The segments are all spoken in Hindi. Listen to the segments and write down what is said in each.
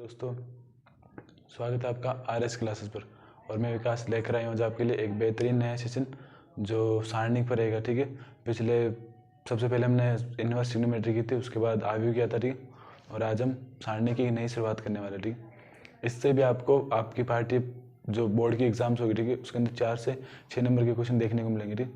दोस्तों, स्वागत है आपका आरएस क्लासेस पर। और मैं विकास लेकर आया हूँ आज आपके लिए एक बेहतरीन नया सेशन जो सारणिक पर रहेगा। ठीक है, सबसे पहले हमने इनवर्स ट्रिग्नोमेट्री की थी, उसके बाद आव्यूह किया था। ठीक है, और आज हम सारणी की नई शुरुआत करने वाले। ठीक है, इससे भी आपको आपकी पार्टी जो बोर्ड की एग्जाम्स होगी, ठीक है, उसके अंदर 4 से 6 नंबर के क्वेश्चन देखने को मिलेंगे। ठीक,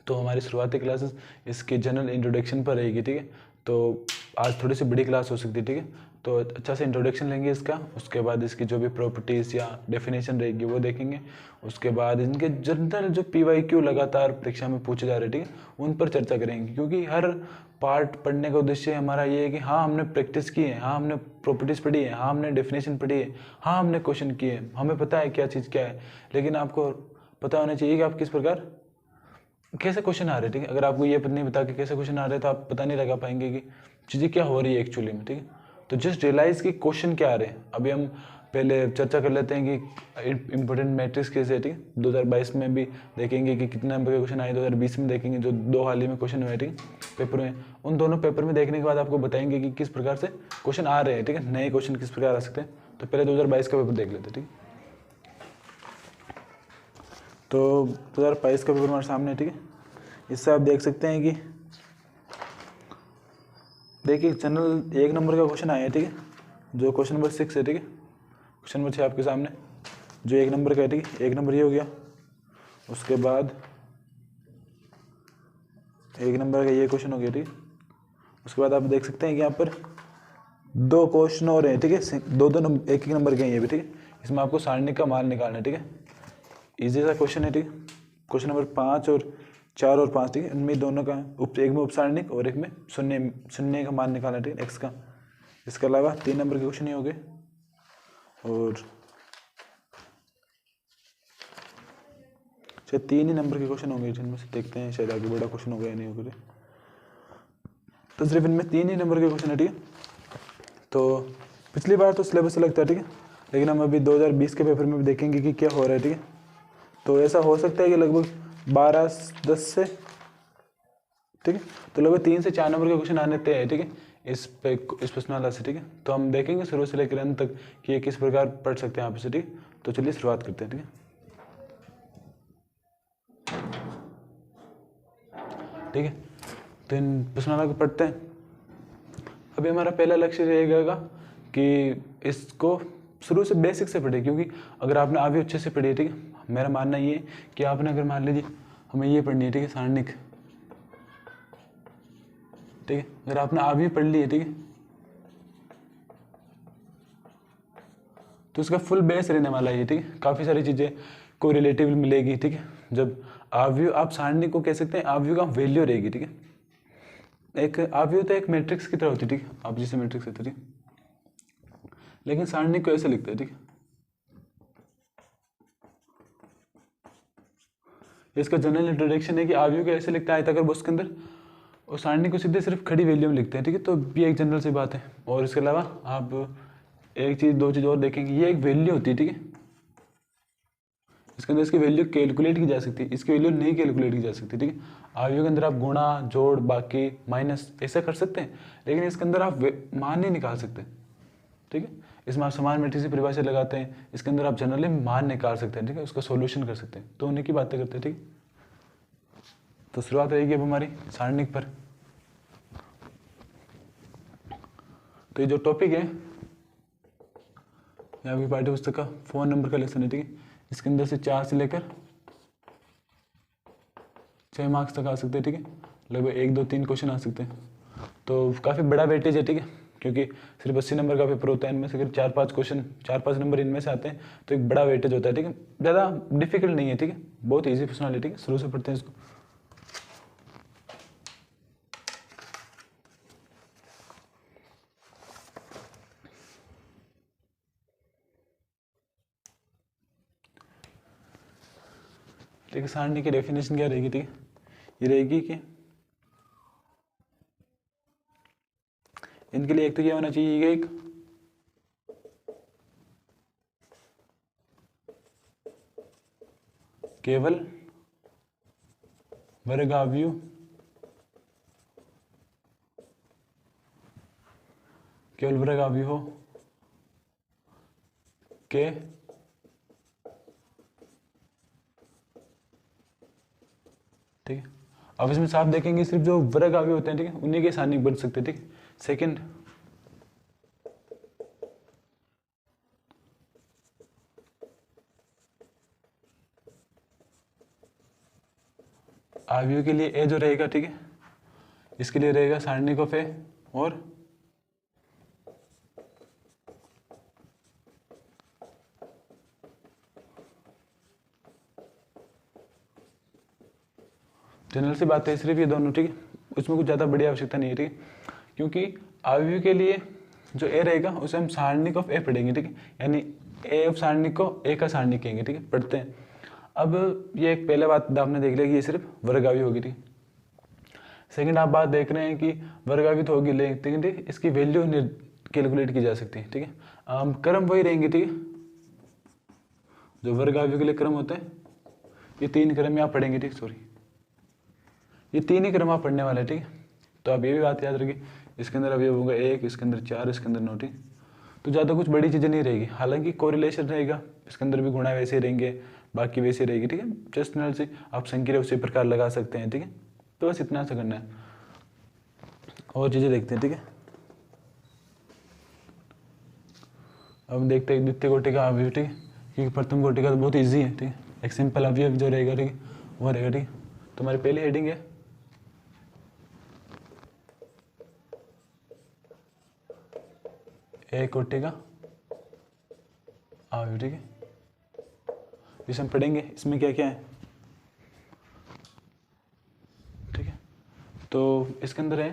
तो हमारी शुरुआती क्लासेस इसकी जनरल इंट्रोडक्शन पर रहेगी। ठीक है, तो आज थोड़ी सी बड़ी क्लास हो सकती है। ठीक है, तो अच्छा से इंट्रोडक्शन लेंगे इसका, उसके बाद इसकी जो भी प्रॉपर्टीज़ या डेफिनेशन रहेगी वो देखेंगे। उसके बाद इनके जनरल जो PYQ लगातार परीक्षा में पूछे जा रहे हैं, ठीक है, उन पर चर्चा करेंगे। क्योंकि हर पार्ट पढ़ने का उद्देश्य हमारा ये है कि हाँ हमने प्रैक्टिस की है, हाँ हमने प्रॉपर्टीज़ पढ़ी है, हाँ हमने डेफिनेशन पढ़ी है, हाँ हमने क्वेश्चन किए हैं, हमें पता है क्या चीज़ क्या है। लेकिन आपको पता होना चाहिए कि आप किस प्रकार कैसे क्वेश्चन आ रहे हैं। ठीक है, अगर आपको ये नहीं बता कि कैसे क्वेश्चन आ रहे हैं तो आप पता नहीं लगा पाएंगे कि चीज़ें क्या हो रही है एक्चुअली में। ठीक है, तो जस्ट रियलाइज कि क्वेश्चन क्या आ रहे हैं। अभी हम पहले चर्चा कर लेते हैं कि इंपॉर्टेंट मैट्रिक्स कैसे है। ठीक है, 2022 में भी देखेंगे कि कितने नंबर के क्वेश्चन आए, 2020 में देखेंगे जो 2 हाल ही में क्वेश्चन हुए। ठीक है, पेपर में, उन दोनों पेपर में देखने के बाद आपको बताएंगे कि किस प्रकार से क्वेश्चन आ रहे हैं। ठीक है, नए क्वेश्चन किस प्रकार आ सकते हैं। तो पहले 2022 का पेपर देख लेते हैं। ठीक है, तो 2022 का पेपर हमारे सामने है। ठीक है, इससे आप देख सकते हैं कि देखिए जनरल 1 नंबर का क्वेश्चन आया है। ठीक है, जो क्वेश्चन नंबर 6 है। ठीक है, क्वेश्चन नंबर 6 आपके सामने जो 1 नंबर का है। ठीक है, 1 नंबर ये हो गया। उसके बाद 1 नंबर का ये क्वेश्चन हो गया। ठीक है, उसके बाद आप देख सकते हैं कि यहाँ पर 2 क्वेश्चन और हैं। ठीक है, दो नंबर, एक नंबर के हैं ये भी। ठीक है, इसमें आपको सारणी का मान निकालना है। ठीक है, ईजी सा क्वेश्चन है। ठीक है, क्वेश्चन नंबर 5 और 4 और 5। ठीक है, इनमें दोनों का एक में उपसारणिक और एक में शून्य का मान निकालना है। ठीक है, एक्स का। इसके अलावा 3 नंबर के क्वेश्चन ही हो गए और शायद 3 ही नंबर के क्वेश्चन होंगे जिनमें से देखते हैं शायद आगे बड़ा क्वेश्चन होगा या नहीं होगा। तो सिर्फ इनमें 3 ही नंबर के क्वेश्चन है। ठीक है, तो पिछली बार तो सिलेबस अलग था। ठीक है, लेकिन हम अभी 2020 के पेपर में भी देखेंगे कि क्या हो रहा है। ठीक है, तो ऐसा हो सकता है कि लगभग 12-10 से, ठीक है, तो लगभग 3 से 4 नंबर के क्वेश्चन आने तय है। ठीक है, इस प्रश्न वाला से। ठीक है, तो हम देखेंगे शुरू से लेकर अंत तक कि ये किस प्रकार पढ़ सकते हैं आप इसे। ठीक है, तो चलिए शुरुआत करते हैं। ठीक है, ठीक है, तो इन प्रश्नावली को पढ़ते हैं। अभी हमारा पहला लक्ष्य रहेगा कि इसको शुरू से बेसिक से पढ़े। क्योंकि अगर आपने अभी अच्छे से पढ़ी है, ठीक है, मेरा मानना ये है कि आपने अगर मान लीजिए हमें ये पढ़नी है। ठीक है, सारणिक। ठीक है, अगर आपने अभी पढ़ ली है, ठीक है, तो इसका फुल बेस रहने वाला है। ठीक है, काफ़ी सारी चीज़ें को रिलेटिव मिलेगी। ठीक है, जब आव्यूह, आप सारणी को कह सकते हैं आव्यूह का वैल्यू रहेगी। ठीक है, एक आव्यूह तो एक मैट्रिक्स की तरह होती है। ठीक है, आप जिसे मैट्रिक्स होती है, लेकिन सारणी को ऐसे लिखते हैं। ठीक है, इसका जनरल इंट्रोडक्शन है कि आव्यूह को ऐसे लिखता है आयताकार बॉक्स के अंदर, और सारणी को सीधे सिर्फ खड़ी वैल्यू में लिखते हैं। ठीक है, तो ये एक जनरल सी बात है। और इसके अलावा आप एक चीज़, 2 चीज़ और देखेंगे। ये एक वैल्यू होती है। ठीक है, इसके अंदर इसकी वैल्यू कैलकुलेट की जा सकती है, इसकी वैल्यू नहीं कैलकुलेट की जा सकती। ठीक है, आव्यूह के अंदर आप गुणा, जोड़, बाकी, माइनस ऐसा कर सकते हैं, लेकिन इसके अंदर आप मान नहीं निकाल सकते। ठीक है, इसमें आप समान मैट्रिक्स की परिभाषा लगाते हैं, इसके अंदर आप जनरली मान निकाल सकते हैं। ठीक है, उसका सॉल्यूशन कर सकते हैं, तो उन्हीं की बातें करते हैं। ठीक, तो शुरुआत रहेगी अब हमारी सारणिक पर। तो ये जो टॉपिक है ये आपकी पाठ्य पुस्तक का 4 नंबर का लेसन है। ठीक है, इसके अंदर से 4 से लेकर 6 मार्क्स तक आ सकते हैं। ठीक है, लगभग 1, 2, 3 क्वेश्चन आ सकते हैं, तो काफ़ी बड़ा वेटेज है। ठीक है, क्योंकि सिर्फ 80 नंबर का पेपर होता है, इनमें से अगर 4-5 क्वेश्चन, 4-5 नंबर इनमें से आते हैं तो एक बड़ा वेटेज होता है। ठीक है, ज़्यादा डिफिकल्ट नहीं है। ठीक है, बहुत ईजी प्रश्न है। ठीक है, शुरू से पढ़ते हैं इसको। ठीक है, सारणी की डेफिनेशन क्या रहेगी। ठीक है, ये रहेगी कि इनके लिए एक तो क्या होना चाहिए, एक केवल वर्गाव्यूह, केवल वर्गाव्यूह हो, के ठीक है। अब इसमें साफ देखेंगे सिर्फ जो वर्ग अवयव होते हैं ठीक है उन्हीं के सारणिक बन सकते हैं ठीक है। सेकंड, अवयव के लिए ए जो रहेगा ठीक है इसके लिए रहेगा सारणिक ऑफ ए और जनरल सी बात है सिर्फ ये दोनों ठीक है, उसमें कुछ ज़्यादा बड़ी आवश्यकता नहीं है ठीक है, क्योंकि अवयव के लिए जो ए रहेगा उसे हम सारणिक ऑफ ए पढ़ेंगे ठीक है, यानी ए ऑफ सारणिक को ए का सारणिक कहेंगे ठीक है, पढ़ते हैं। अब ये एक पहले बात आपने देख लिया कि ये सिर्फ वर्ग अवयव होगी ठीक है। सेकंड आप बात देख रहे हैं कि वर्ग अवयव तो होगी लेकिन ठीक है इसकी वैल्यू कैलकुलेट की जा सकती है ठीक है। क्रम वही रहेंगे ठीक है, जो वर्ग अवयव के लिए क्रम होते हैं ये 3 क्रम आप पढ़ेंगे ठीक, सॉरी ये 3 ही क्रम आप पढ़ने वाले हैं ठीक है। तो आप ये भी बात याद रखिए, इसके अंदर अवयव होगा 1, इसके अंदर 4, इसके अंदर 9 ठीक, तो ज़्यादा कुछ बड़ी चीज़ें नहीं रहेगी। हालांकि कोरिलेशन रहेगा, इसके अंदर भी गुणा वैसे रहेंगे, बाकी वैसे रहेगी ठीक है। जस्ट नल से आप संक्रिया उसी प्रकार लगा सकते हैं ठीक है। तो बस इतना सा करना है, और चीज़ें देखते हैं ठीक है। अब देखते हैं द्वितीय कोटि का अवयव ठीक है, क्योंकि प्रथम कोटि का तो बहुत ईजी है ठीक है। एक सिंपल अवयव जो रहेगा ठीक है वो रहेगा ठीक है। तो हमारी पहली हेडिंग है ए कोटि का अवयव ठीक है, इसे हम पढ़ेंगे। इसमें क्या क्या है ठीक है। तो इसके अंदर है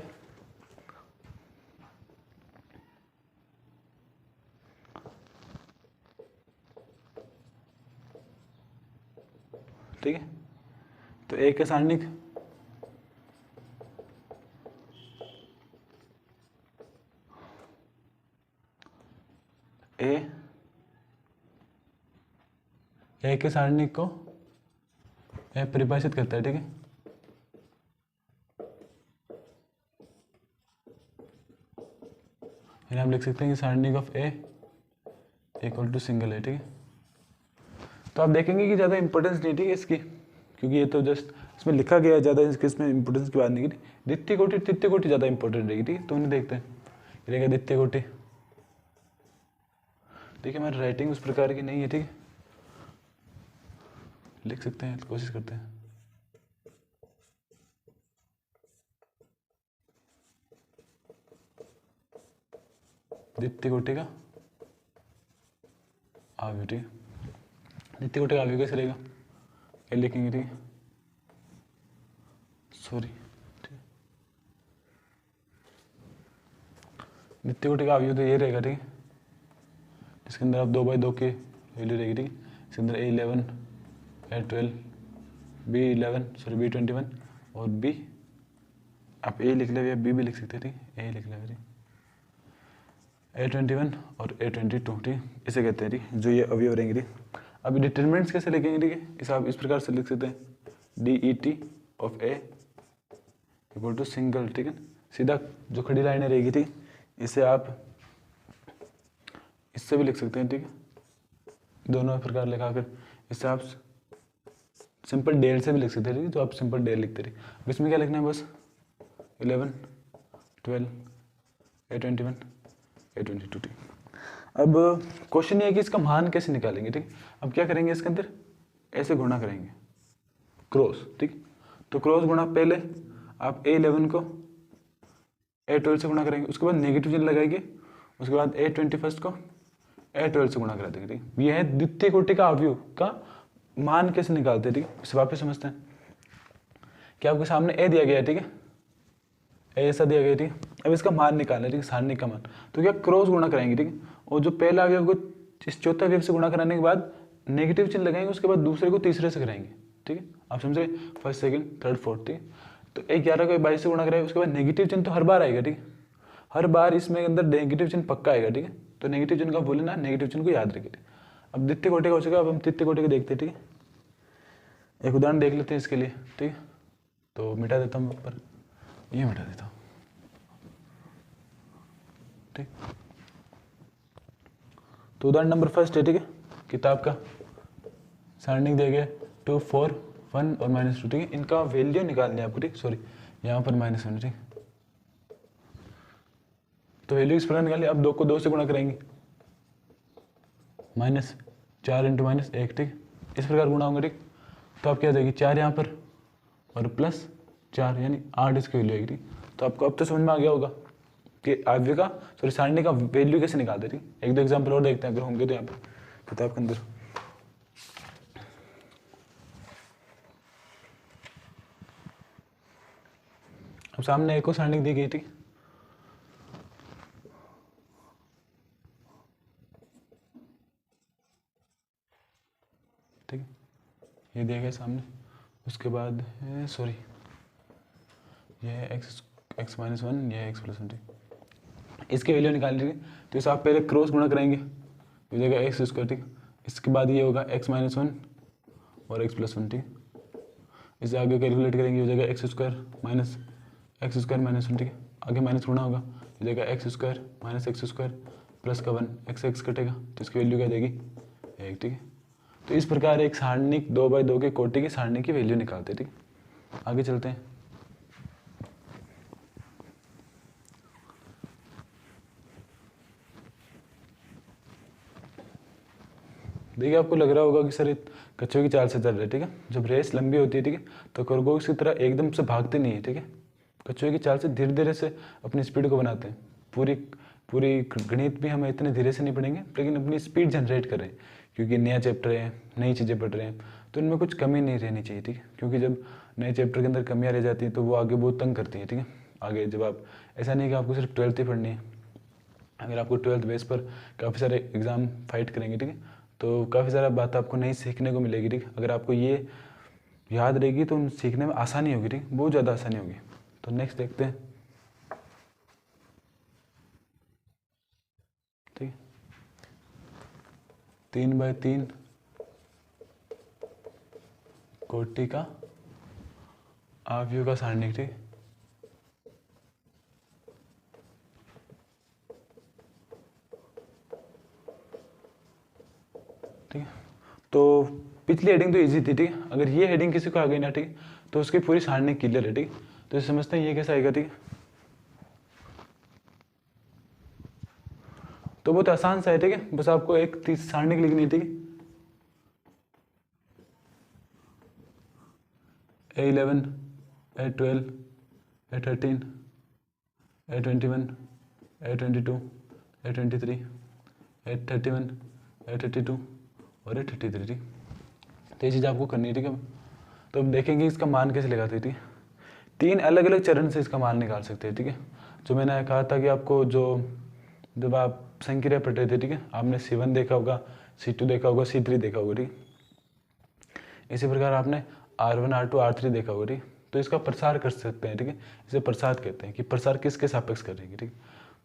ठीक है, तो ए का सारणिक ए के सारणिक को ए परिभाषित करता है ठीक है। यानी हम लिख सकते हैं कि सारणिक of A equal to single है ठीक है। तो आप देखेंगे कि ज़्यादा इंपॉर्टेंस नहीं ठीक है इसकी, क्योंकि ये तो जस्ट इसमें लिखा गया है, ज़्यादा इसमें इंपॉर्टेंस की बात नहीं की। द्वितीय कोटि तृतीय कोटि ज़्यादा इंपॉर्टेंट रहेगी ठीक है। तो उन्हें देखते हैं, रहेगा द्वितीय कोटि। देखिए हमारी राइटिंग उस प्रकार की नहीं है ठीक है, लिख सकते हैं, कोशिश करते हैं। द्वितीय कोटि का अवयव ठीक है, द्वितीय कोटि का अवयव कैसे रहेगा, ये लिखेंगे ठीक है, सॉरी ठीक है। द्वितीय कोटि का अवयव तो ये रहेगा ठीक है, इसके अंदर आप 2/2 की वैल्यू रहेगी ठीक है। इसके अंदर A11 A12 B11 sorry B21 और B आप A लिख ले या B भी लिख सकते हैं ठीक है, A लिख ले ठीक, A21 और A22 ठीक, इसे कहते हैं ठीक जो ये अवयव रहेंगे ठीक। अभी डिटरमिनेंट्स कैसे लिखेंगे ठीक है, इसे आप इस प्रकार से लिख सकते हैं DET of A equal to single ठीक है। सीधा जो खड़ी लाइनें रहेगी ठीक, इसे आप इससे भी लिख सकते हैं ठीक है, दोनों प्रकार लिखाकर। इससे आप सिंपल डेल से भी लिख सकते हैं ठीक है, तो आप सिंपल डेल लिखते रहिए। अब इसमें क्या लिखना है, बस 11 12 A21 A22 ठीक। अब क्वेश्चन ये है कि इसका मान कैसे निकालेंगे ठीक। अब क्या करेंगे, इसके अंदर ऐसे गुणा करेंगे क्रॉस ठीक। तो क्रॉस गुणा पहले आप A11 को A12 से गुणा करेंगे, उसके बाद नेगेटिव चिन्ह लगाएंगे, उसके बाद A21 को A12 से गुणा करा देंगे ठीक। ये है द्वितीय कोटि का अवयव का मान कैसे निकालते हैं ठीक है। इसे वापस समझते हैं कि आपके सामने A दिया गया है ठीक है, A ऐसा दिया गया ठीक है। अब इसका मान निकालना है ठीक है, सारणिक का मान। तो क्या क्रॉस गुणा कराएंगे ठीक है, और जो पहला अवयव को इस चौथे अवयव से गुणा कराने के बाद नेगेटिव चिन्ह लगाएंगे, उसके बाद दूसरे को तीसरे से कराएंगे ठीक है। आप समझ रहे, फर्स्ट सेकंड थर्ड फोर्थ ठीक है। तो 11 को 22 से गुणा कराएंगे, उसके बाद नेगेटिव चिन्ह तो हर बार आएगा ठीक है, हर बार इसमें अंदर नेगेटिव चिन्ह पक्का आएगा ठीक है। तो नेगेटिव चिन्ह का भूलें ना, नेगेटिव चिन्ह को याद रखिए। अब द्वितीय कोटि का हो चुका, अब हम तृतीय कोटि को देखते हैं ठीक है। एक उदाहरण देख लेते हैं इसके लिए ठीक है। तो मिटा देता हूँ ऊपर, ये मिटा देता हूँ ठीक। तो उदाहरण नंबर फर्स्ट है, ठीक है, किताब का सारणिक दिया गया 2, 4, 1 और -2, ठीक है। इनका वैल्यू निकालनी है आपको, ठीक, सॉरी यहाँ पर -1, ठीक। तो वैल्यू इस प्रकार निकालिए, अब 2 को 2 से गुणा करेंगे, -4 × -1, ठीक, इस प्रकार गुणा होंगे, ठीक। तो आप क्या जाएगी 4 यहाँ पर और +4 यानी 8 इसकी वैल्यू आएगी, ठीक। तो आपको अब तो समझ में आ गया होगा कि आव्य का सॉरी सारणी का वैल्यू कैसे निकालते, ठीक। एक दो एग्जाम्पल और देखते हैं अगर होंगे तो यहाँ पर किताब के अंदर। अब सामने एक और सारणी दी गई थी, ठीक है, ये दिया गया सामने। उसके बाद है सॉरी ये है x-1, ये है x+1, ठीक। इसकी वैल्यू निकाल लीजिए, तो इसे आप पहले क्रॉस गुणा करेंगे, हो जाएगा x², ठीक। इसके बाद ये होगा x-1 और x+1, ठीक। इसे आगे कैलकुलेट करेंगे, हो जाएगा x² -1, ठीक है। आगे माइनस गुणा होगा, हो जाएगा x² -x² प्लस का 1, x कटेगा, तो इसकी वैल्यू क्या देगी 1, ठीक है। तो इस प्रकार एक सारणिक 2x2 के कोटि की सारणी की वैल्यू निकालते हैं, ठीक। आगे चलते हैं। देखिए आपको लग रहा होगा कि सर कछुए की चाल से चल रहे हैं, ठीक है। जब रेस लंबी होती है, ठीक है, तो खरगोश की तरह एकदम से भागते नहीं है, ठीक है। कछुए की चाल से धीरे धीरे से अपनी स्पीड को बनाते हैं। पूरी गणित भी हमें इतने धीरे से नहीं पढ़ेंगे, लेकिन अपनी स्पीड जनरेट कर रहे हैं, क्योंकि नया चैप्टर है, नई चीज़ें पढ़ रहे हैं, तो इनमें कुछ कमी नहीं रहनी चाहिए, ठीक है। क्योंकि जब नए चैप्टर के अंदर कमियाँ रह जाती हैं तो वो आगे बहुत तंग करती है, ठीक है। आगे जब आप ऐसा नहीं कि आपको सिर्फ 12th ही पढ़नी है, अगर आपको 12th बेस पर काफ़ी सारे एग्ज़ाम फाइट करेंगे, ठीक है, तो काफ़ी सारा बात आपको नई सीखने को मिलेगी, ठीक। अगर आपको ये याद रहेगी तो सीखने में आसानी होगी, ठीक, बहुत ज़्यादा आसानी होगी। तो नेक्स्ट देखते हैं, ठीक। 3x3 कोटि का आव्यूह का सारणिक, ठीक। ठीक है, तो पिछली हेडिंग तो इजी थी, ठीक है। अगर ये हेडिंग किसी को आ गई ना, ठीक, तो उसकी पूरी सारणी क्लियर है, ठीक। तो समझते हैं ये कैसे आएगा, ठीक। तो बहुत आसान सा है, ठीक है, बस आपको एक सारणी लिखनी है, ठीक है। A11, A12, A13, A21, A22, A23, A31, A32 और A33, ठीक। तो ये चीज़ आपको करनी है, ठीक है। तो अब देखेंगे इसका मान कैसे लगाते हैं, ठीक है। 3 अलग अलग चरण से इसका मान निकाल सकते हैं, ठीक है। जो मैंने कहा था कि आपको जब आप संक्रिया पढ़ रहे थे, ठीक है, आपने C1 देखा होगा, C2 देखा होगा, C3 देखा होगा, ठीक। इसी प्रकार आपने R1, R2, R3 देखा होगा, ठीक। तो इसका प्रसार कर सकते हैं, ठीक है। इसे प्रसार कहते हैं कि प्रसार किसके सापेक्ष करेंगे, ठीक।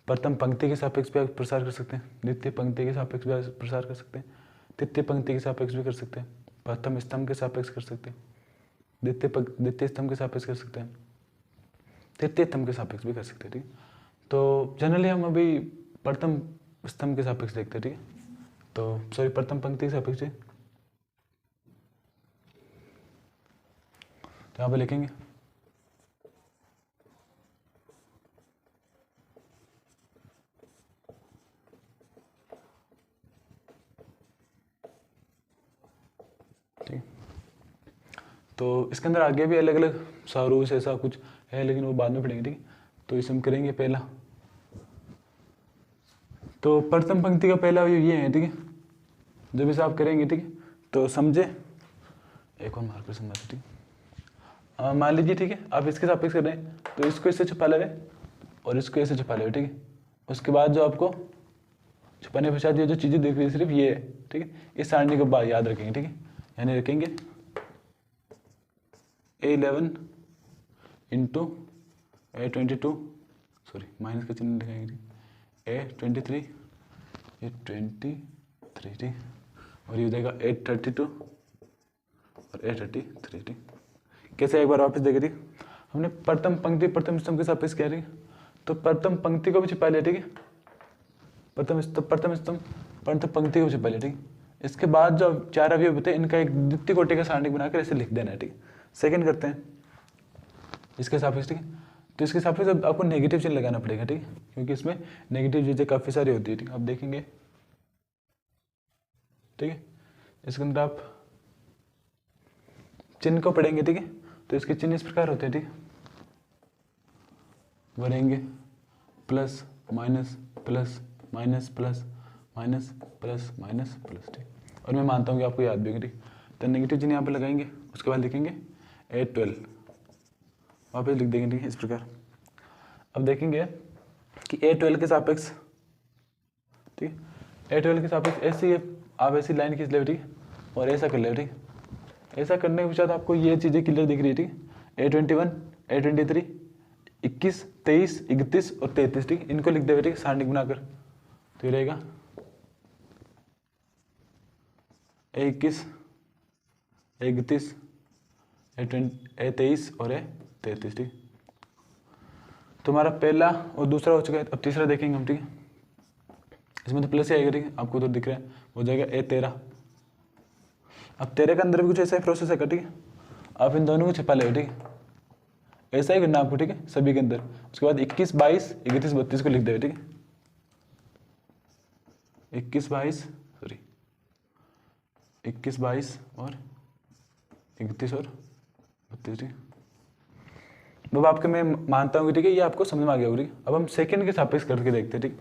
प्रथम पंक्ति के सापेक्ष भी प्रसार कर सकते हैं, द्वितीय पंक्ति के सापेक्ष भी प्रसार कर सकते हैं, तृतीय पंक्ति के सापेक्ष भी कर सकते हैं, प्रथम स्तंभ के सापेक्ष कर सकते हैं, द्वितीय स्तंभ के सापेक्ष कर सकते हैं, तृतीय स्तंभ के सापेक्ष भी कर सकते हैं, ठीक। तो जनरली हम अभी प्रथम स्तंभ के सापेक्ष देखते हैं, ठीक है। तो सॉरी प्रथम पंक्ति के सापेक्ष, तो यहाँ पे लिखेंगे ठीक। तो इसके अंदर आगे भी अलग अलग स्वरूप ऐसा कुछ है, लेकिन वो बाद में पढ़ेंगे, ठीक। तो इसे हम करेंगे पहला, तो प्रथम पंक्ति का पहला ये है, ठीक है। जब इसे आप करेंगे, ठीक है, तो समझे, एक और मार्कर समझा, ठीक। मान लीजिए, ठीक है, आप इसके सापेक्ष कर रहे हैं, तो इसको इससे छुपा ले और इसको ऐसे छुपा ले, ठीक है। उसके बाद जो आपको छुपाने के पश्चात ये जो चीज़ें देख रही है सिर्फ ये है, ठीक है। इस सारणी को याद रखेंगे, ठीक है, यानी रखेंगे A11 into A22, sorry minus का चिन्ह लिखेंगे, A23, ये 23, ठीक, और ये हो जाएगा A32 और A33, ठीक। कैसे एक बार वापस देखे, ठीक। हमने प्रथम पंक्ति प्रथम स्तंभ के सापेक्ष किया, ठीक। तो प्रथम पंक्ति को भी छिपा लिया, ठीक है। प्रथम स्तंभ परंतु पंक्ति को पहले, ठीक। इसके बाद जो 4 अवयव होते हैं इनका एक द्वितीय कोटि का सारणिक बनाकर ऐसे लिख देना है, ठीक। सेकंड करते हैं इसके सापेक्ष, ठीक। तो इसके सापेक्ष अब आपको नेगेटिव चिन्ह लगाना पड़ेगा, ठीक, क्योंकि इसमें नेगेटिव चीजें काफी सारी होती है, ठीक। आप देखेंगे, ठीक है, इसके अंदर आप चिन्ह को पढ़ेंगे, ठीक है। तो इसके चिन्ह इस प्रकार होते हैं, ठीक, भरेंगे plus minus plus minus plus minus plus minus plus, ठीक। और मैं मानता हूँ कि आपको याद भी होगी, ठीक। तो नेगेटिव चिन्ह यहाँ पे लगाएंगे, उसके बाद लिखेंगे A12, वापस लिख देंगे, ठीक है, इस प्रकार। अब देखेंगे कि A12 के सापेक्ष, ठीक, A12 के सापेक्ष ऐसी आप ऐसी लाइन खींच ले, ठीक, और ऐसा कर ले, ठीक। ऐसा करने के पश्चात आपको ये चीज़ें क्लियर दिख रही है, ठीक। A21, A23, 21, 23, 31 और 33, ठीक, इनको लिख देवे, ठीक, सारणिक बनाकर। तो ये रहेगा A21, A31, A23 और A33, ठीक। तुम्हारा पहला और दूसरा हो चुका है, अब तीसरा देखेंगे हम, ठीक है। इसमें तो प्लस ही आएगा, ठीक है, आपको तो दिख रहा है, हो जाएगा A13। अब 13 के अंदर भी कुछ ऐसा ही प्रोसेस है, ठीक है। आप इन दोनों को छिपा ले, ठीक है, ऐसा ही करना आपको, ठीक है, सभी के अंदर। उसके बाद 21, 22, 31, 32 को लिख देवे, ठीक है। 21, 22 और 31 और 32, ठीक। अब आपके मैं मानता हूँ, ठीक है, ये आपको समझ में आ गया होगा, ठीक। अब हम सेकंड के सापेक्ष करके देखते हैं, ठीक।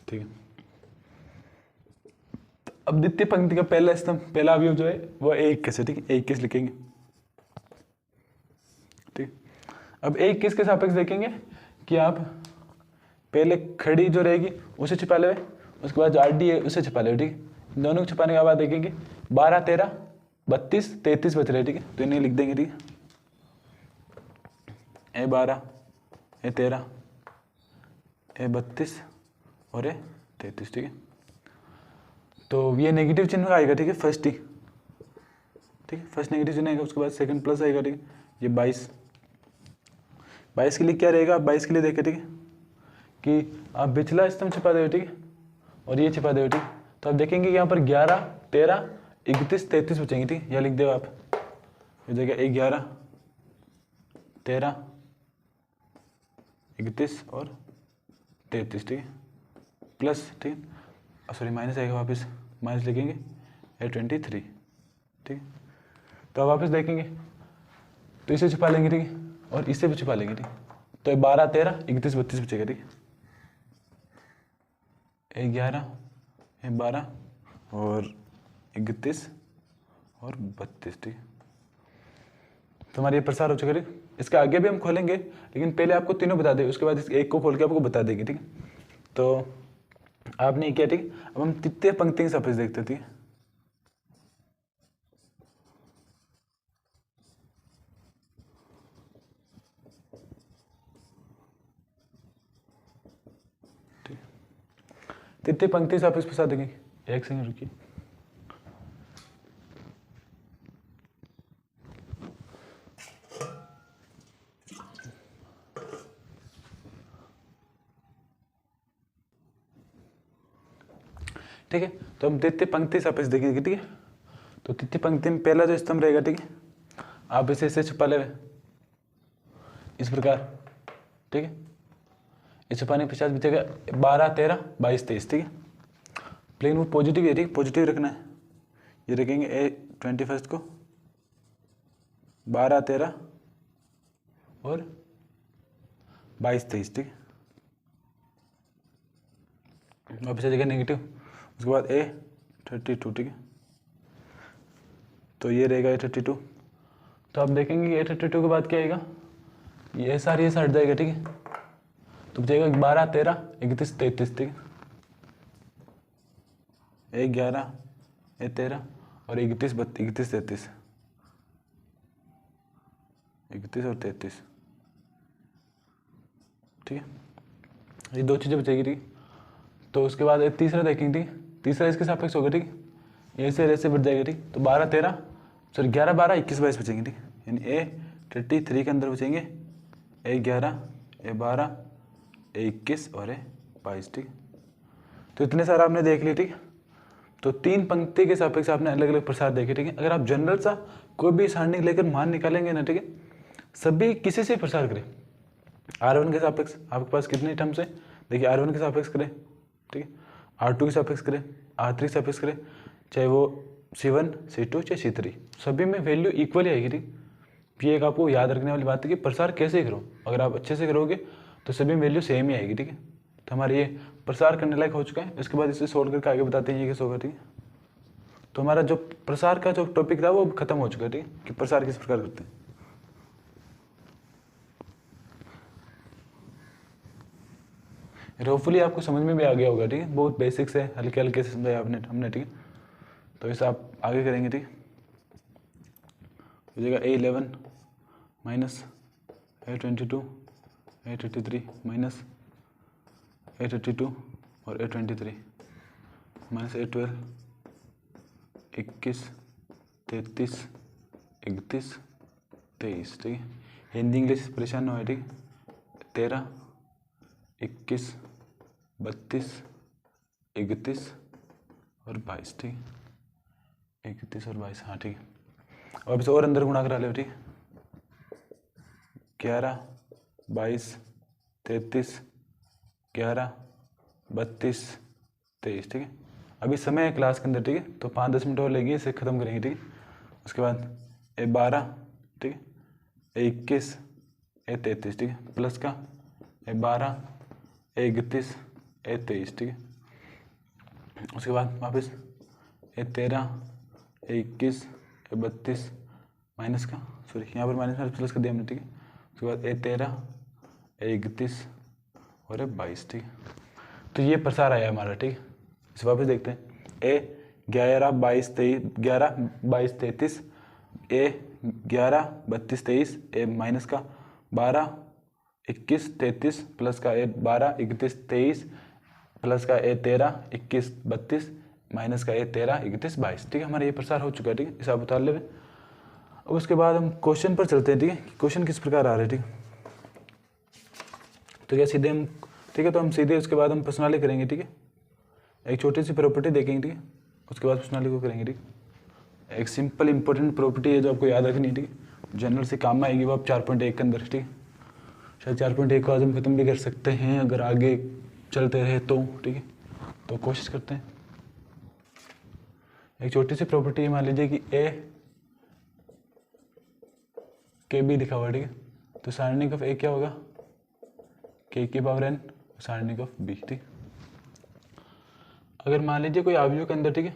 ठीक है, अब द्वितीय पंक्ति का पहला स्तंभ, पहला अवयव जो है वो A21 है, ठीक है, A21 लिखेंगे, ठीक। अब A21 के सापेक्ष देखेंगे कि आप पहले खड़ी जो रहेगी उसे छिपा ले, उसके बाद जो RD है उसे छिपा ले, ठीक। दोनों को छिपाने के बाद देखेंगे 12, 13, 32, 33 बच रहे, ठीक है। तो इन्हें लिख देंगे, ठीक है, A12, A13, A32 और A33, ठीक है। तो ये नेगेटिव चिन्ह आएगा, ठीक है, फर्स्ट ही, ठीक है, फर्स्ट नेगेटिव चिन्ह आएगा। उसके बाद सेकंड प्लस आएगा, ठीक है। ये 22 के लिए क्या रहेगा, 22 के लिए देखें, ठीक है, कि आप पिछला स्तंभ छिपा दे, ठीक है, और ये छिपा दे, ठीक। तो आप देखेंगे यहाँ पर 11, 13, 31, 33 बचेंगे, ठीक। यह लिख दो आप, ये जगह 11, 13, 31 और 33, ठीक है, प्लस, ठीक, सॉरी माइनस आएगा, वापस माइनस लिखेंगे A23, ठीक। तो अब वापस देखेंगे तो इसे छिपा लेंगे, ठीक है, और इससे भी छिपा लेंगे, ठीक। तो 12, 13, 31, 32 बचेगा, ठीक। 11, 12 और 31 और 32, ठीक। तो हमारा ये प्रसार हो चुका है, ठीक। इसके आगे भी हम खोलेंगे, लेकिन पहले आपको तीनों बता दें, उसके बाद इस एक को खोल के आपको बता देंगे, ठीक। तो आपने क्या, ठीक। अब हम तृतीय पंक्ति के सापेक्ष देखते, ठीक। तृतीय पंक्ति सापेक्ष प्रसार देखेंगे, एक सेकंड रुकिए। ठीक है, तो हम तृतीय पंक्ति सापेक्ष देखेंगे, ठीक है। तो तृतीय पंक्ति में पहला जो स्तंभ रहेगा, ठीक है, आप इसे छुपा ले इस प्रकार, ठीक है। इस छुपाने के पश्चात बचेगा 12, 13, 22, 23, ठीक है। लेकिन वो पॉजिटिव है, ठीक, पॉजिटिव रखना है। ये रखेंगे A21 को 12, 13 और 22, 23, ठीक है। वापस आ जाएगा नेगेटिव, उसके बाद A32, ठीक है। तो ये रहेगा A32। तो आप देखेंगे A32 के बाद क्या आएगा, ये ऐसा हट जाएगा, ठीक है। तो बचेगा 12, 13, 31, 33, ठीक है। 11, 13 और 31, 31, 33, 31 और 33, ठीक है। ये दो चीज़ें बचेगी, ठीक। तो उसके बाद तीसरा देखेंगे, ठीक। तीसरा इसके सापेक्ष होगा, ठीक। ऐसे ऐसे बढ़ जाएगा, ठीक। तो 12, 13 सॉरी 11 12 21 22 बचेंगे, ठीक है, यानी A33 के अंदर बचेंगे A11 A12 A21 और A22, ठीक। तो इतने सारे आपने देख लिए, ठीक है। तो 3 पंक्ति के सापेक्ष आपने अलग अलग प्रसार देखे, ठीक है। अगर आप जनरल सा कोई भी सारणी लेकर मान निकालेंगे ना, ठीक है, सभी किसी से प्रसार करें, R1 के सापेक्ष आपके पास कितने टर्म्स है, देखिए R1 के सापेक्ष करें, ठीक है, R2 के सापेक्ष करें, R3 के सापेक्ष करें, चाहे वो C1 C2 चाहे C3, सभी में वैल्यू इक्वली आएगी, ठीक। ये एक आपको याद रखने वाली बात है कि प्रसार कैसे करो, अगर आप अच्छे से करोगे तो सभी वैल्यू सेम ही आएगी, ठीक है। तो हमारे ये प्रसार करने लायक हो चुका है। इसके बाद इसे सोल्व करके आगे बताते हैं ये कैसे होगा, ठीक है। तो हमारा जो प्रसार का जो टॉपिक था वो खत्म हो चुका है, ठीक है, कि प्रसार किस प्रकार करते हैं। होपफुली आपको समझ में भी आ गया होगा, ठीक है, बहुत बेसिक से हल्के हल्के से समझाया आपने हमने, ठीक है। तो इसे आप आगे करेंगे, ठीक है। हो जाएगा A11 minus A22 A33 minus A32 और A23 माइनस A12 21 33 31 23, ठीक है। हिंदी इंग्लिश परेशान ना हो, ठीक है। 13 21 32 31 और 22, ठीक है, 31 और 22, हाँ ठीक है। अब इसे और अंदर गुणा करा लो, ठीक है, 11 22 33 11 32 23, ठीक है। अभी समय है क्लास के अंदर, ठीक है, तो 5-10 मिनट और लेंगे, इसे ख़त्म करेंगे, ठीक है। उसके बाद A12, ठीक है, A21 A33, ठीक है, प्लस का A12 A31 A23, ठीक है। उसके बाद वापस A13 A21 A32 माइनस का, सॉरी यहाँ पर माइनस प्लस कर दिया हमने, ठीक है। उसके बाद A13 A31 और A22, ठीक है। तो ये प्रसार आया हमारा, ठीक है। इसे वापस देखते हैं, A11 22 23 11 22 33 A11 32 23 A माइनस का 12 21 33 प्लस का A12 31 23 प्लस का A13 21 32 माइनस का A13 31 22, ठीक है। हमारा ये प्रसार हो चुका है, ठीक है, इसे आप उतार ले। अब उसके बाद हम क्वेश्चन पर चलते हैं, ठीक है, क्वेश्चन किस प्रकार आ रहे हैं, ठीक है। तो क्या सीधे हम, ठीक है, तो हम सीधे उसके बाद हम प्रश्नावली करेंगे, ठीक है। एक छोटी सी प्रॉपर्टी देखेंगे, ठीक है, उसके बाद प्रश्नावली को करेंगे, ठीक है। एक सिंपल इंपॉर्टेंट प्रॉपर्टी है जो आपको याद रखनी है, ठीक है, जनरल से काम में आएगी वो आप 4.1 के अंदर, ठीक है। शायद 4.1 को आज हम खत्म भी कर सकते हैं अगर आगे चलते रहे तो, ठीक है। तो कोशिश करते हैं। एक छोटी सी प्रॉपर्टी मान लीजिए कि A के B लिखा हुआ, ठीक है, तो सारणिक ऑफ A क्या होगा, K की पावर n, सारणिक ऑफ B, ठीक। अगर मान लीजिए कोई अवयव के अंदर, ठीक है,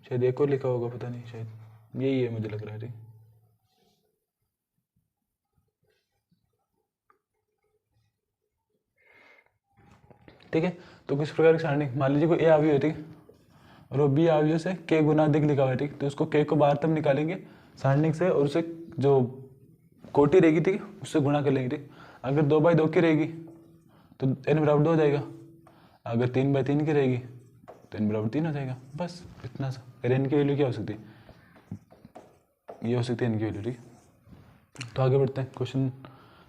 शायद एक और लिखा होगा, पता नहीं, शायद यही है मुझे लग रहा है, ठीक। ठीक है, तो किस प्रकार की सारणी, मान लीजिए कोई A अवयव है, ठीक है, और वो B अवयव से K गुना अधिक लिखा हुआ है, ठीक, तो उसको K को बाहर तब निकालेंगे सारणिक से और उसे जो कोटि रहेगी, ठीक है, उससे गुणा कर लेंगे, ठीक। अगर 2/2 की रहेगी तो n बराबर 2 हो जाएगा, अगर 3/3 की रहेगी तो n बराबर 3 हो जाएगा, बस इतना सा। अगर n की वैल्यू क्या हो सकती है, ये हो सकती है n की वैल्यू, ठीक। तो आगे बढ़ते हैं, क्वेश्चन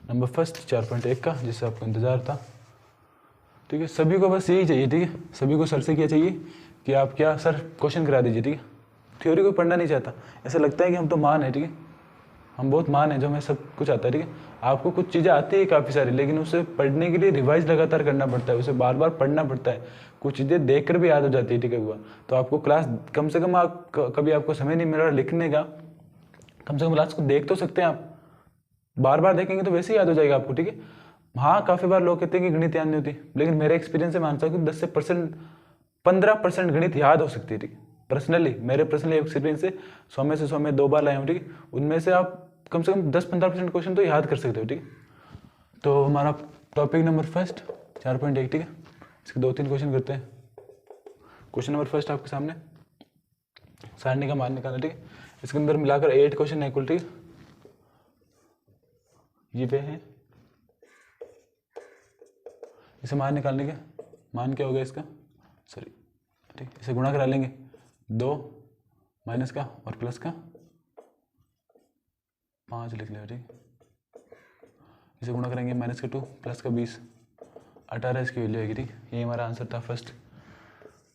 नंबर फर्स्ट 4.1 का, जिससे आपको इंतजार था, ठीक है। सभी को बस यही चाहिए, ठीक है, सभी को सर से क्या चाहिए कि आप क्या सर क्वेश्चन करा दीजिए, ठीक है। थ्योरी को पढ़ना नहीं चाहता, ऐसा लगता है कि हम तो मान है, ठीक है, हम बहुत मान है जो हमें सब कुछ आता है, ठीक है। आपको कुछ चीज़ें आती है काफ़ी सारी, लेकिन उसे पढ़ने के लिए रिवाइज लगातार करना पड़ता है, उसे बार बार पढ़ना पड़ता है, कुछ चीज़ें देख कर भी याद हो जाती है, ठीक है हुआ। तो आपको क्लास कम से कम आप कभी आपको समय नहीं मिल रहा लिखने का, कम से कम क्लास को देख तो सकते हैं आप, बार बार देखेंगे तो वैसे ही याद हो जाएगा आपको, ठीक है। हाँ, काफ़ी बार लोग कहते हैं कि गणित याद नहीं होती, लेकिन मेरे एक्सपीरियंस से मानता हूँ कि 15% गणित याद हो सकती है, ठीक है। पर्सनली मेरे पर्सनली एक्सपीरियंस से 100 में से 100 में 2 बार लाए हूँ, ठीक है, उनमें से आप कम से कम 10-15% क्वेश्चन तो याद कर सकते हो, ठीक है। तो हमारा टॉपिक नंबर फर्स्ट 4.1, ठीक है, इसके 2-3 क्वेश्चन करते हैं। क्वेश्चन नंबर फर्स्ट आपके सामने सारणी का मान निकालना, ठीक है, इसके अंदर मिलाकर 8 क्वेश्चन है कुल, ठीक है, ये पे है। इसे मान निकालने के मान क्या होगा इसका, सॉरी, ठीक, इसे गुणा करा लेंगे 2 माइनस का और प्लस का 5 लिख लिया, ठीक। इसे गुणा करेंगे माइनस का 2 प्लस का 20, 18 इसकी वैल्यू आएगी, ठीक। ये हमारा आंसर था फर्स्ट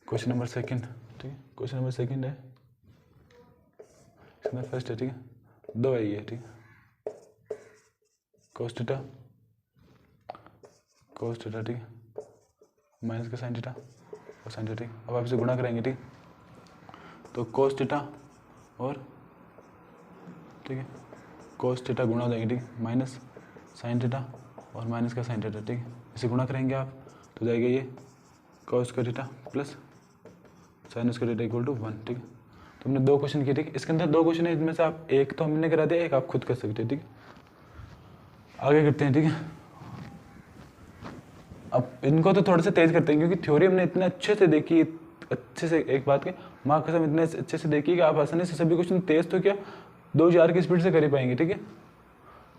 क्वेश्चन नंबर सेकंड, ठीक है। क्वेश्चन नंबर सेकंड है, इसमें फर्स्ट है, ठीक है, 2 आई है, ठीक। cos थीटा, ठीक है, माइनस का sin थीटा और sin थीटा, ठीक। अब आप इसे गुणा करेंगे, ठीक। तो cos थीटा और, ठीक है, cos थीटा गुणा हो जाएंगे, ठीक, माइनस sin थीटा और माइनस का sin थीटा, ठीक। इसे गुणा करेंगे आप तो जाएगा ये cos का थीटा प्लस sin का थीटा इक्वल टू 1, ठीक है। तो हमने 2 क्वेश्चन किए, ठीक। इसके अंदर 2 क्वेश्चन है, इनमें से आप एक तो हमने करा दिया, एक आप खुद कर सकते हैं, ठीक। आगे करते हैं, ठीक है। अब इनको तो थोड़ा सा तेज करते हैं क्योंकि थ्योरी हमने इतने अच्छे से देखी, अच्छे से, एक बात की माँ कसम इतने अच्छे से देखी कि आप आसानी से सभी क्वेश्चन तेज तो क्या 2000 की स्पीड से कर ही पाएंगे, ठीक है।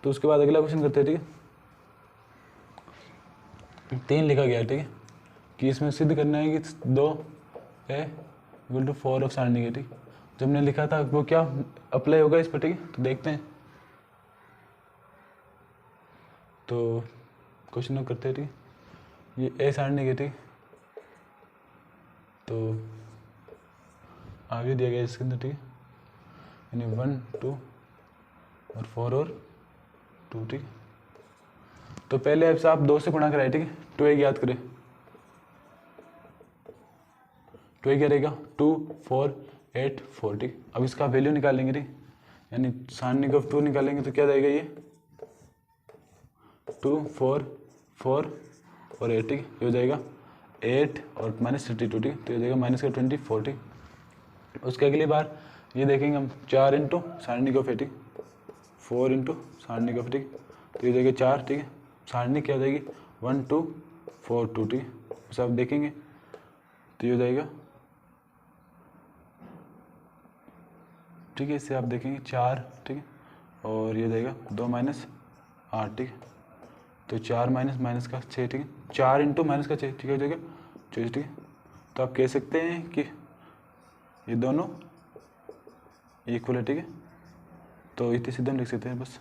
तो उसके बाद अगला क्वेश्चन करते हैं, ठीक है। 3 लिखा गया है, ठीक है, कि इसमें सिद्ध करना है कि 2 है इक्वल टू 4 ऑफ सारणी, ठीक। जब हमने लिखा था वो क्या अप्लाई होगा इस पर, ठीक है। तो देखते हैं, तो क्वेश्चन करते हैं, ठीक है। ये ए सारणी की, ठीक। तो आगे दिया गया इसके अंदर, ठीक है, यानी 1 2 और 4 और 2, ठीक। तो पहले ऐसे आप 2 से गुणा कराए, ठीक है। 2 एक याद करें, 2 एक क्या रहेगा 2 4 8 4, ठीक। अब इसका वैल्यू निकालेंगे, ठीक, यानी सारणी का 2 निकालेंगे तो क्या जाएगा ये 2 4 4 और 8, ठीक। ये हो जाएगा 8 और माइनस 32, ठीक। तो ये हो जाएगा माइनस का 24, ठीक। उसके अगली बार ये देखेंगे हम 4 इंटू सारणी का 50, 4 इंटू सारणी का 50, तो ये हो जाएगा 4, ठीक है। सारणी क्या हो जाएगी 1 2 4 2, ठीक है। उसे आप देखेंगे तो ये हो जाएगा, ठीक है। इससे आप देखेंगे 4, ठीक है, और ये जाएगा 2 माइनस 8, ठीक है। तो 4 माइनस माइनस का 6, ठीक है, 4 इंटू माइनस का 6, ठीक है, हो जाएगा 24, ठीक है। तो आप कह सकते हैं कि ये दोनों इक्वल है, ठीक है। तो इतने सीधे हम लिख सकते हैं, बस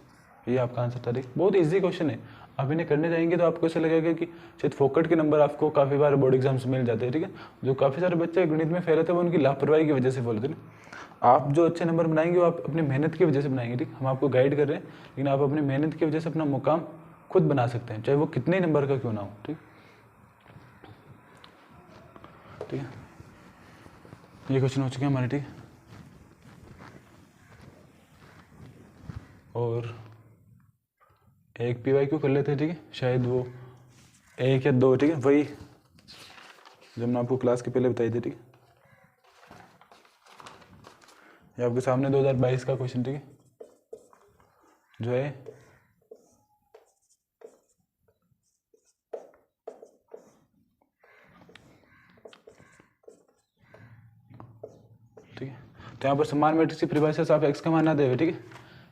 ये आपका आंसर था, ठीक। बहुत इजी क्वेश्चन है, आप इन्हें करने जाएंगे तो आपको ऐसा लगेगा कि शायद फोकट के नंबर आपको काफ़ी बार बोर्ड एग्जाम्स मिल जाते हैं, ठीक है। जो काफ़ी सारे बच्चे गणित में फेल होते हैं वो उनकी लापरवाही की वजह से फेल होते हैं। आप जो अच्छे नंबर बनाएंगे वो आप अपनी मेहनत की वजह से बनाएंगे, ठीक। हम आपको गाइड कर रहे हैं, लेकिन आप अपनी मेहनत की वजह से अपना मुकाम खुद बना सकते हैं, चाहे वो कितने नंबर का क्यों ना हो, ठीक। ठीक है, ये क्वेश्चन हो चुके हैं हमारे, ठीक। और एक PYQ कर लेते हैं, ठीक है, शायद वो 1 या 2, ठीक है, वही जो मैंने आपको क्लास के पहले बताई थी, ठीक है। ये आपके सामने 2022 का क्वेश्चन, ठीक है, जो है ठीक है। तो यहाँ पर समान मैट्रिक्स की परिभाषा से आप x का मान ना देवे, ठीक है,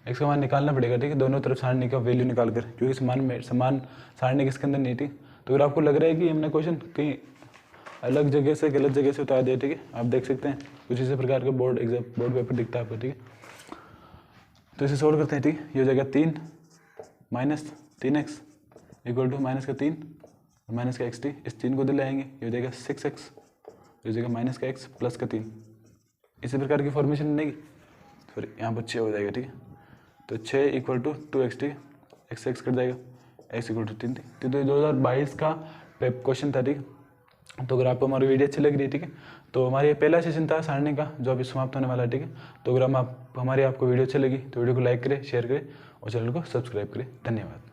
x का मान निकालना पड़ेगा, ठीक है, दोनों तरफ सारणी का वैल्यू निकाल कर, क्योंकि समान सारणी किसके अंदर नहीं थी। तो अगर आपको लग रहा है कि हमने क्वेश्चन कहीं अलग जगह से गलत जगह से उतार दिया, ठीक है, आप देख सकते हैं कुछ इसी प्रकार का बोर्ड पेपर दिखता है आपको, ठीक है। तो इसे सोल्व करते हैं, ठीक है। ये हो जाएगा 3 minus 3x equal to minus का 3 और माइनस का xt, इस 3 को दिल लाएंगे, ये हो जाएगा 6x, ये हो जाएगा माइनस का x प्लस का 3, इसी प्रकार की फॉर्मेशन बनेगी। फिर यहाँ पर 6 हो जाएगा, ठीक है। तो 6 इक्वल टू 2x, ठीक है, x कट जाएगा, x इक्वल टू 3, ठीक। तो 2022 का क्वेश्चन था, ठीक। तो अगर आपको हमारी वीडियो अच्छी लग रही है, ठीक है, तो हमारा ये पहला सेशन था सारणी का जो अभी समाप्त होने वाला है, ठीक है। तो अगर हमारी आपको वीडियो अच्छी लगी तो वीडियो को लाइक करें, शेयर करें और चैनल को सब्सक्राइब करें। धन्यवाद।